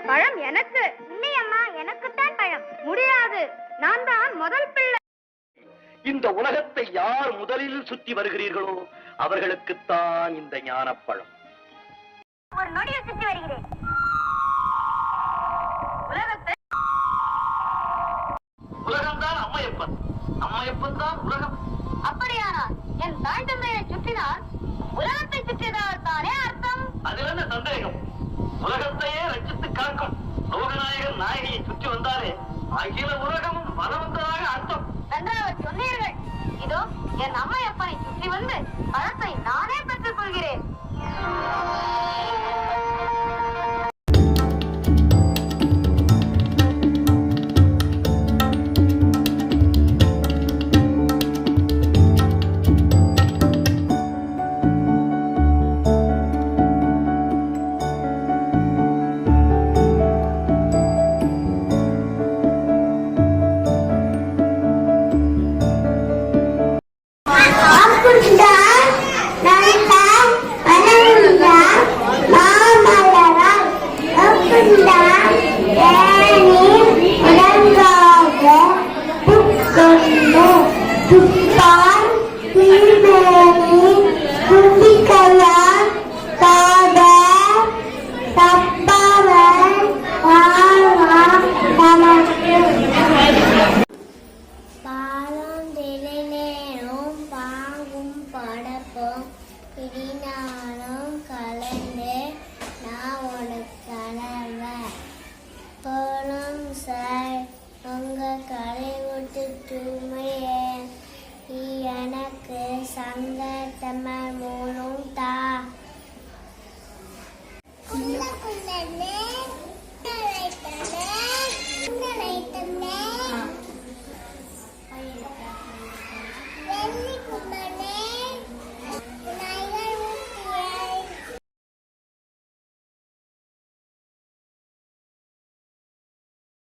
பழம் எனக்கு இல்லையம்மா, எனக்குத்தான் பழம். முடியாது, நான் தான் முதல் பிள்ளை. இந்த உலகத்தை யார் முதலில் சுற்றி வருகிறீர்களோ அவர்களுக்குத்தான் இந்த ஞானப்பழம். ஒரு நொடியில் சுற்றி வருகிறேன். உலகம்தான் அம்மையப்பன், அம்மையப்பன் தான் உலகம். அப்படியானால் என் தாய் தந்தையை சுற்றினால் உலகத்தை சுற்றியதால் தானே அர்த்தம். அதில் என்ன சந்தேகம்? உலகத்தையே ரட்சித்து காக்கும் லோகநாயகன் நாயகியை சுற்றி வந்தாலே அகில உலகமும் பலவந்ததாக அர்த்தம். நன்றாக சொன்னீர்கள். இதோ என் அம்மையப்பனை சுற்றி வந்து பழத்தை நானே பெற்றுக் கொள்கிறேன். கண்ணே